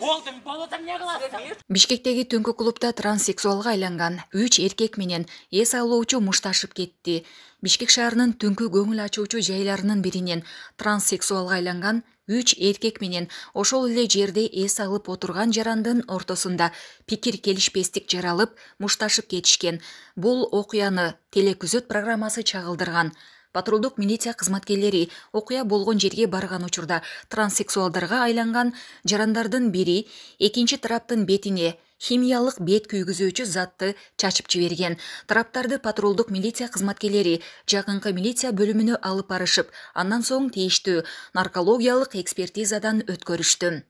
Болдым, не кыласың? Бишкектеги түнкү клубда транссексуалга айланган 3 эркек менен эс алуучу мушташып кетти. Бишкек шаарынын түнкү көңүл ачуучу жайларынын биринен транссексуалга айланган 3 эркек менен ошол эле жерде эс алып отурган жарандын ортосунда пикир келишпестик жаралып, мушташып кетишкен. Бул окуяны телекүзөт программасы чагылдырган. Патрулдук милиция кызматкерлери окуя болгон жерге барган учурда транссексуалдарга айланган жарандардын бири экинчи тараптын бетине химиялык бет күйгүзүүчү затты чачып жиберген. Тараптарды патрулдук милиция кызматкерлери жакынкы милиция бөлүмүнө алып барышып, андан соң тийиштүү наркологиялык экспертизадан өткөрүштү.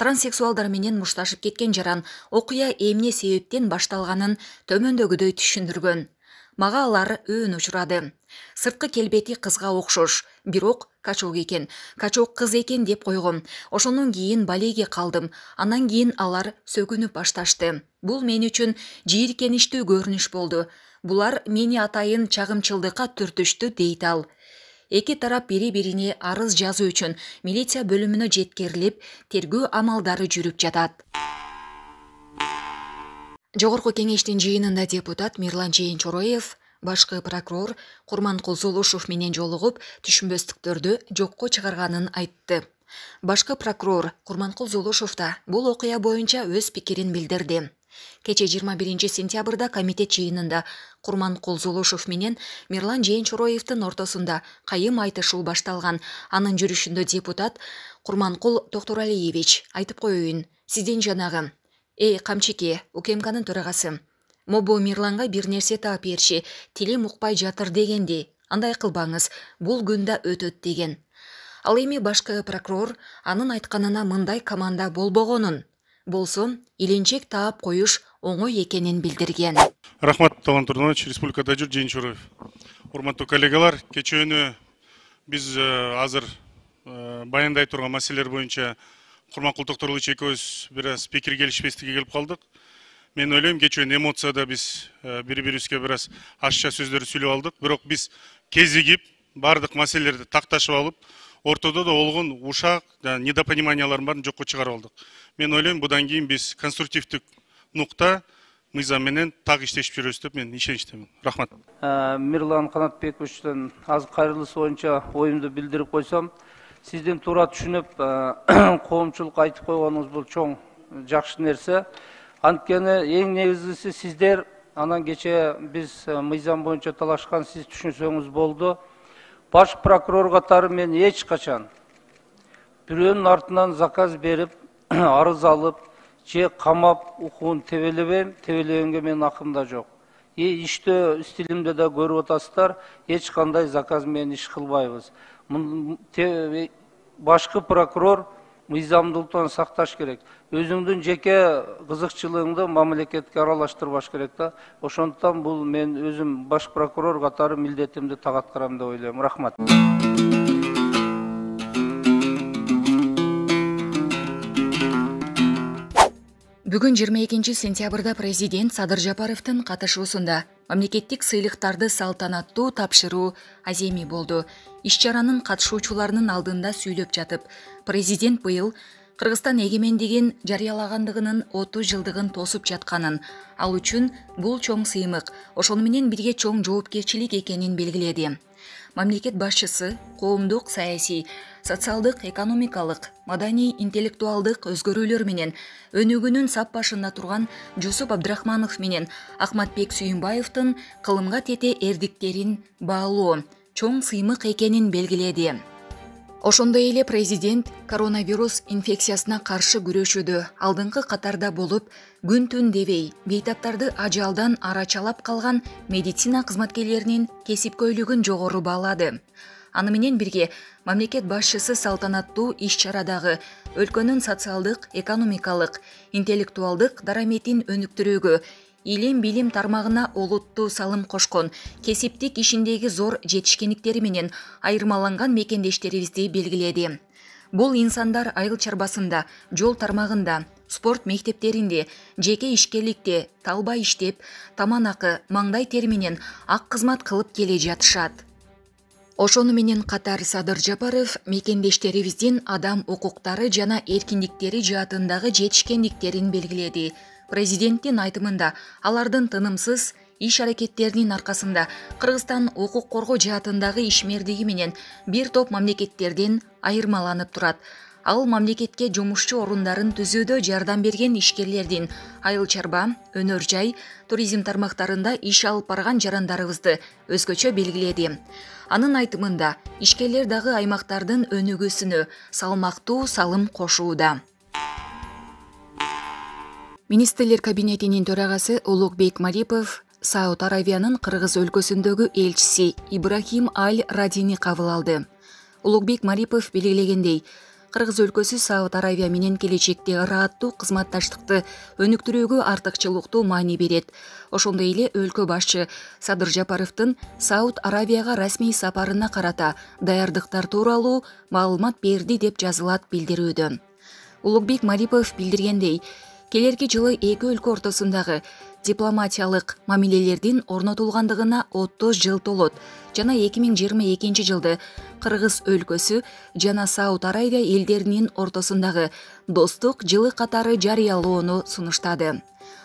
Транссексуалдар менен мушташып кеткен жаран окуя эмне себептен башталганын төмөндөгүдөй түшүндүргөн. Мага алар өөн учурады. Сырткы келбети кызга окшош, бирок качок экен. Качок кыз экен деп койгом. Ошондон кийин балеге калдым. Андан кийин алар сөкүнүп башташты. Бул мен үчүн жийиркеничтүү көрүнүш болду. Булар мени атайын чагымчылдыкка түртүштү, дейт ал. Эки тарап бири-бирине арыз жазуу үчүн милиция бөлүмүнө жеткирилип, тергөө амалдары жүрүп жатат. Жогорку кеңештин жыйынында депутат Мирлан Чороев башкы прокурор Курманкул Золушов менен жолугуп, түшүнбөстүктөрдү жокко чыгарганын айтты. Башкы прокурор Курманкул Золушов да бул окуя боюнча өз пикирин билдирди. Кече 21 сентябрда комитет жыйынында Курманкул Золушов менен Мирлан Чороевдин ортосунда кайым айтышуу башталган. Анын жүрүшүндө депутат Курманкул Токторалиевич айтып коеюн, сизден жанагы Камчике, УКМКнын төрагасы. Мобу Мирланга бир нерсе таап берши, тилим укпай жатыр дегенди. Андай кылбаңыз, бул күндө өтөт деген. Ал эми башкы прокурор анын айтканына мындай команда болбогонун, болсо илинчек таап коюш оңой экенин билдирген. Рахмат, Талант Турдунович, Республикада жүр Жейин Чороев. Урматтуу коллегалар, кечөөнү биз азыр баяндай турган маселелер боюнча Курманкул Токторович экөөбүз бир аз пикир келишпестикке келип калдык. Мен ойлойм, кечөөнү эмоцияда биз бири-бирибизге бир аз ашча сөздөр сүйлөп алдык, бирок биз кезигип, бардык маселелерди такташып алып, ортодо да болгон ушак, недопониманиялардын баарын жокко чыгарып алдык. Мен ойлойм, будан кийин биз конструктивдик нукта мыйзам менен так иштешип жүрөбүз деп мен ишеничтемин. Рахмат. Мирлан Канатбековичтен аз кайрылышы боюнча оюмду билдирип койсом, сиздин туура түшүнүп, коомчулукка айтып койгонуңуз бул чоң жакшы нерсе. Анткени эң негизгиси сиздер анан кече биз мыйзам боюнча талашкан, сиз түшүнсөңүз болду. Баш прокурор катары мен эч качан бирөөнүн артынан заказ берип, арыз алып, же камап укуун тебелебейм, тебелегенге менин акым да жок. Иштөө стилимде да көрүп атасыздар, эч кандай заказ менен иш кылбайбыз. Башкы прокурор мыйзамдуулуктан сакташ керек. Өзүңдүн жеке кызыкчылыгыңды мамлекетке аралаштырбаш керек да. Ошондуктан бул мен өзүм баш прокурор катары милдетимди так аткарам деп ойлойм. Рахмат. Бүгүн 22 сентябрда президент Садыр Жапаровдун катышуусунда мамлекеттик сыйлыктарды салтанаттуу тапшыруу аземи болду. Иш-чаранын катышуучуларынын алдында сүйлөп жатып, президент быйыл Кыргызстан эгемендигин жарыялагандыгынын 30 жылдыгын тосуп жатканын, ал үчүн бул чоң сыймык, ошону менен бирге чоң жоопкерчилик экенин белгиледи. Мамлекет башчысы коомдук, саясий, социалдык, экономикалык, маданий, интеллектуалдык өзгөрүүлөр менен өнүгүүнүн сап башында турган Жусуп Абдрахманов менен Ахматбек Сүйүнбаевдин кылымга тете эрдиктерин баалоо чоң сыймык экенин белгиледи. Ошондой эле президент коронавирус инфекциясына каршы күрөшүүдө алдыңкы катарда болуп, күн-түн дебей бейтаптарды ажалдан арачалап калган медицина кызматкерлеринин кесипкөйлүгүн жогору баалады. Аны менен бирге мамлекет башчысы салтанаттуу иш-чарадагы өлкөнүн социалдык, экономикалык, интеллектуалдык дараметин өнүктүрүүгө, илим-билим тармагына олуттуу салым кошкон, кесиптик ишиндеги зор жетишкендиктери менен айырмаланган мекендештерибизди белгиледи. Бул инсандар айыл чарбасында, жол тармагында, спорт мектептеринде, жеке ишкерликте талбай иштеп, таман акы, маңдай тери менен ак кызмат кылып келе жатышат. Ошону менен катар Садыр Жапаров мекендештерибиздин адам укуктары жана эркиндиктери жаатындагы жетишкендиктерин белгиледи. Президенттин айтымында алардын тынымсыз иш аракеттеринин аркасында Кыргызстан укук коргоо жаатындагы ишмердиги менен бир топ мамлекеттерден айырмаланып турат. Ал мамлекетке жумушчу орундарын түзүүдө жардам берген ишкерлердин айыл чарба, өнөр жай, туризм тармактарында иш алып барган жарандарыбызды өзгөчө белгиледи. Анын айтымында ишкерлер дагы аймактардын өнүгүүсүнө салмактуу салым кошууда. Министрлер кабинетинин төрагасы Улукбек Марипов Сауд Аравиянын Кыргыз өлкөсүндөгү элчиси Ибрахим Аль-Радини кабыл алды. Улукбек Марипов белгилегендей, Кыргыз өлкөсү Сауд Аравия менен келечекте ырааттуу кызматташтыкты өнүктүрүүгө артыкчылыктуу маани берет. Ошондой эле өлкө башчы Садыр Жапаровдун Сауд Аравияга расмий сапарына карата даярдыктар тууралуу маалымат берди деп жазылат билдирүүдө. Улукбек Марипов билдиргендей, келерки жылы эки өлкө ортосундагы дипломатиялык мамилелердин орнотулгандыгына 30 жыл толот жана 2022 жылды Кыргыз өлкөсү жана Сауд Аравия элдеринин ортосундагы достук жылы катары жарыялоону сунуштады.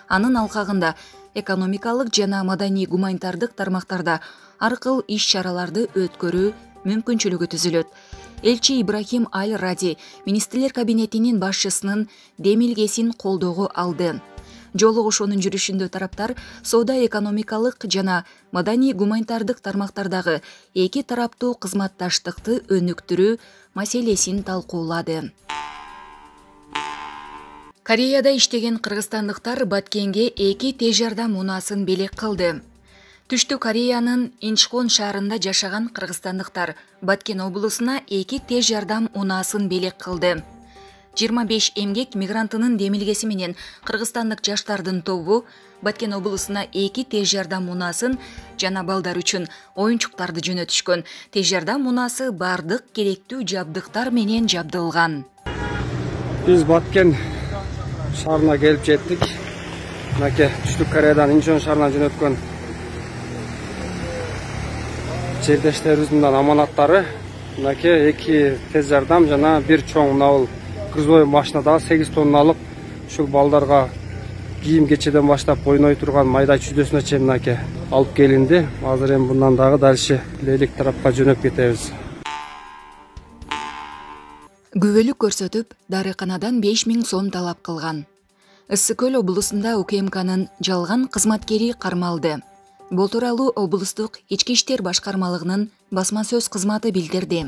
Анын алкагында экономикалык жана маданий гуманитардык тармактарда ар кыл иш-чараларды өткөрүү мүмкүнчүлүгү түзүлөт. Элчи Ибрахим Аль-Ради министрлер кабинетинин башчысынын демилгесин колдоого алды. Жолугушуунун жүрүшүндө тараптар соода-экономикалык жана маданий гуманитардык тармактардагы эки тараптуу кызматташтыкты өнүктүрүү маселесин талкуулады. Кореяда иштеген кыргызстандыктар Баткенге эки тез жардам унаасын белек кылды. Түштүк Кореянын Инчхон шаарында жашаган кыргызстандыктар Баткен облусуна эки тез жардам унаасын белек кылды. 25 эмгек мигрантынын демилгеси менен кыргызстандык жаштардын тобу Баткен облусуна эки тез жардам унаасын жана балдар үчүн оюнчуктарды жөнөтүшкөн. Тез жардам унаасы бардык керектүү жабдыктар менен жабдылган. Биз Баткен шаарына келип жеттик. Түштүк Кореядан Инчхон шаарына жөнөткөн жердештерибиздин аманаттары, эки тез жардам жана бир чоң навыл грузовой машинада 8 тонналык ушул балдарга кийим кечеден баштап ойной турган майда чүйдөсүнө чейин алып келинди. Азыр эми bundan дагы дальше Лейлик тарапка жөнөп кетебиз. Күбөлүк көрсөтүп, дарыканадан 5000 сом талап кылган. Ысык көл облусунда УКМКнын жалган кызматкери кармалды. Бул тууралуу облустук ички иштер башкармалыгынын басма сөз кызматы билдирди.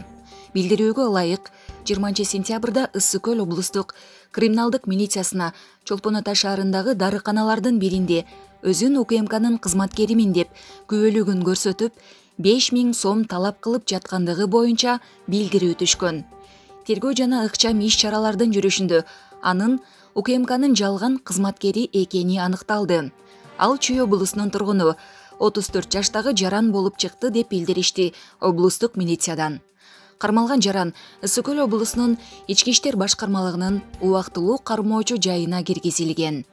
Билдирүүгө ылайык 20 сентябрда Ысык көл облустук криминалдык милициясына Чолпон Ата шаарындагы дарыканалардын биринде өзүн УКМКнын кызматкеримин деп күбөлүгүн көрсөтүп 5000 сом талап кылып жаткандыгы боюнча билдирүү түшкөн. Тергөө жана ыкчам иш-чаралардын жүрүшүндө анын УКМКнын жалган кызматкери экени аныкталды. Ал Чүй облусунун тургуну 34 жаштагы жаран болуп чыкты деп билдиришти облустук милициядан. Кармалган жаран Ысык көл облусунун ички иштер башкармалыгынын убактылуу кармоочу жайына киргизилген.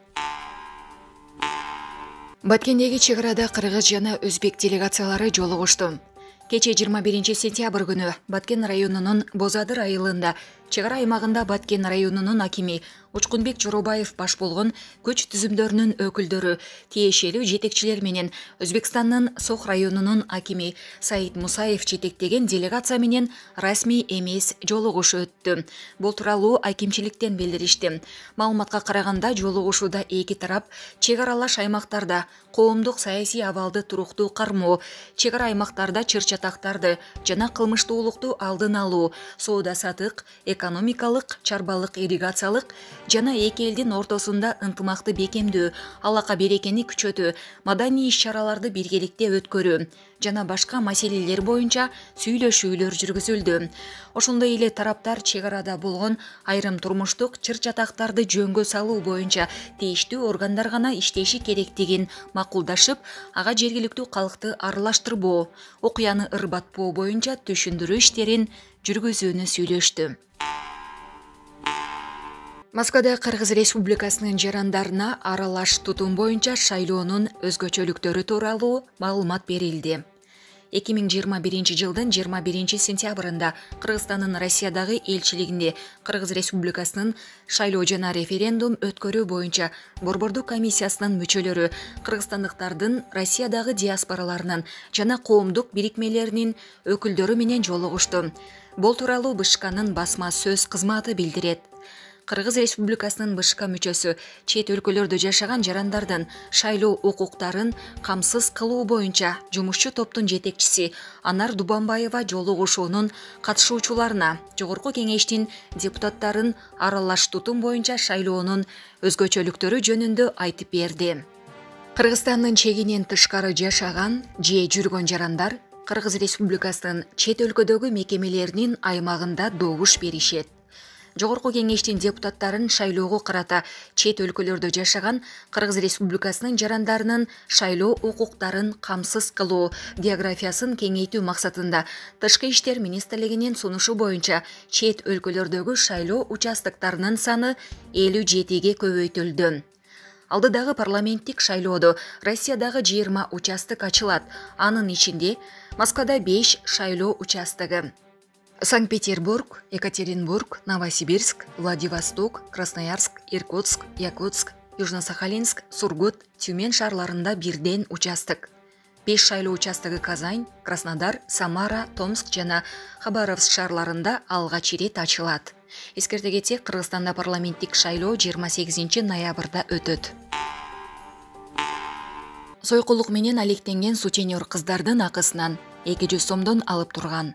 Баткендеги чек арада кыргыз жана өзбек делегациялары жолугушту. Кече 21 сентябрь күнү Баткен районунун Бозадыр айылында чек ара аймагында Баткен районунун акими Учкунбек Жоробаев баш болгон көч түзүмдөрүнүн өкүлдөрү тиешелүү жетекчилер менен Өзбекстандын Сох районунун акими Саид Мусаев жетектеген делегация менен расмий эмес жолугуш өттү. Бул тууралуу акимчиликтен билдиришти. Маалыматка караганда жолугушууда эки тарап чек аралаш аймактарда коомдук саясий абалды туруктуу кармоо, чек ара аймактарда чыр-чатактарды жана кылмыштуулукту алдын алуу, соода-сатык, экономикалык, чарбалык, ирригациялык жана эки элдин ортосунда ынтымакты бекемдөө, алака берекени күчөтүү, маданий иш-чараларды биргеликте өткөрүү жана башка маселелер боюнча сүйлөшүүлөр жүргүзүлдү. Ошондой эле тараптар чек арада болгон айрым турмуштук чыр-чатактарды жөнгө салуу боюнча тийиштүү органдар гана иштеши керектигин макулдашып, ага жергиликтүү калкты аралаштырбоо, окуяны ырбатпоо боюнча түшүндүрүү иштерин жүргүзүүнү сүйлөштү. Москвада Кыргыз Республикасынын жарандарына аралаш тутум боюнча шайлоонун өзгөчөлүктөрү тууралуу маалымат берилди. 2021 жылдын 21 сентябрында Кыргызстандын Россиядагы элчилигинде Кыргыз Республикасынын шайлоо жана референдум өткөрүү боюнча Борбордук комиссиясынын мүчөлөрү кыргызстандыктардын Россиядагы диаспораларынын жана коомдук бирикмелеринин өкүлдөрү менен жолугушту. Бул тууралуу БШКнын басма сөз кызматы билдирет. Кыргыз Республикасынын БШК мүчөсү чет өлкөлөрдө жашаган жарандардын шайлоо укуктарын камсыз кылуу боюнча жумушчу топтун жетекчиси Анар Дубанбаева жолугушуунун катышуучуларына Жогорку Кеңештин депутаттарын аралаш тутум боюнча шайлоонун өзгөчөлүктөрү жөнүндө айтып берди. Кыргызстандын чегинен тышкары жашаган же жүргөн жарандар Кыргыз Республикасынын чет өлкөдөгү мекемелеринин аймагында добуш беришет. Жогорку Кеңештин депутаттарын шайлоого карата чет өлкөлөрдө жашаган Кыргыз Республикасынын жарандарынын шайлоо укуктарын камсыз кылуу географиясын кеңейтүү максатында Тышкы иштер министрлигинин сунушу боюнча чет өлкөлөрдөгү шайлоо участоктарынын саны 57ге көбөйтүлдү. Алдыдагы парламенттик шайлоодо Россиядагы 20 участок ачылат. Анын ичинде Москвада 5 шайлоо участогу. Санкт-Петербург, Екатеринбург, Новосибирск, Владивосток, Красноярск, Иркутск, Якутск, Южно-Сахалинск, Сургут, Тюмень шаарларында бирден участок. 5 шайлоо участогу Казань, Краснодар, Самара, Томск жана Хабаровск шаарларында алгач ирет ачылат. Эскерте кетсек, Кыргызстанда парламенттик шайлоо 28 ноябрда өтөт. Сойкулук менен алектенген сутенер кыздардын акысынан 200 сомдон алып турган.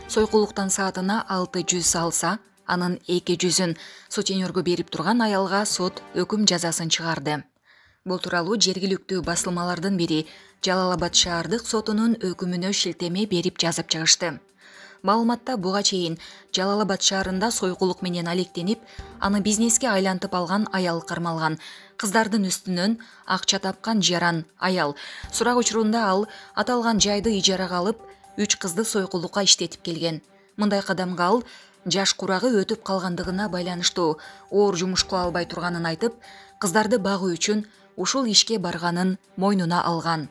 Сойкулуктан саатына 600 алса, анын 200-ün сутенерге берип турган аялга сот өкүм жазасын чыгарды. Бул тууралуу жергиликтүү басылмалардын бири Жалал-Абад шаардык сотунун өкүмүнө шилтеме берип жазып чыгышты. Маалыматта буга чейин Жалал-Абад шаарында сойкулук менен алектенип, аны бизнеске айлантып алган аял кармалган. Кыздардын үстүнөн акча тапкан жаран аял. Сурак учурунда ал аталган жайды ижарага алып, 3 кызды сойкулукка иштетип келген. Мындай кадамга ал жаш курагы өтүп калгандыгына байланыштуу оор жумуш кыла албай турганын айтып, кыздарды багуу үчүн ушул ишке барганын мойнуна алган.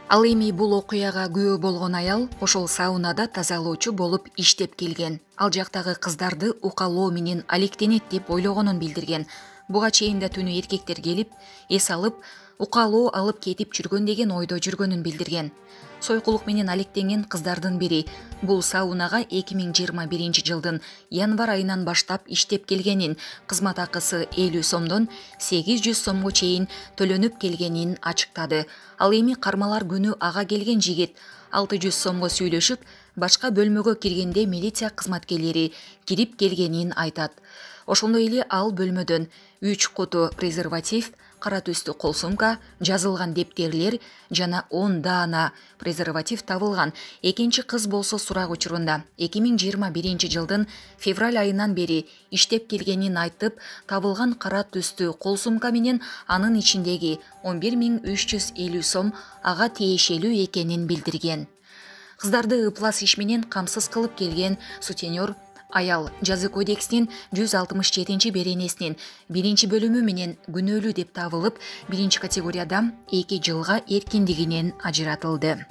Ал эми бул окуяга күбө болгон аял ошол саунада тазалоочу болуп иштеп келген. Ал жактагы кыздарды укалоо менен алектенет деп ойлогонун билдирген. Буга чейин да түнү эркектер келип, эс алып, укалоо алып кетип жүргөн деген ойдо жүргөнүн билдирген. Сойкулук менен алектенген кыздардын бири бул саунага 2021 жылдын январь айынан баштап иштеп келгенин, кызмат акысы 50 сомдон 800 сомго чейин төлөнүп келгенин ачыктады. Ал эми кармалар күнү ага келген жигит 600 сомго сүйлөшүп, башка бөлмөгө киргенде милиция кызматкерлери кирип келгенин айтат. Ошондой эле ал бөлмөдөн 3 куту презерватив, кара түстүү кол сумка, жазылган дептерлер жана 10 даана презерватив табылган. Экинчи кыз болсо сурак учурунда 2021 жылдын февраль айынан бери иштеп келгенин айтып, табылган кара түстүү кол сумка менен анын ичиндеги 11350 сом ага тиешелүү экенин билдирген. Кыздарды ыплас иш менен камсыз кылып келген сутенер аял жаза кодексинин 167 беренесинин 1 бөлүмү менен күнөөлүү деп табылып, 1 категорияда 2 жылга эркиндигинен ажыратылды.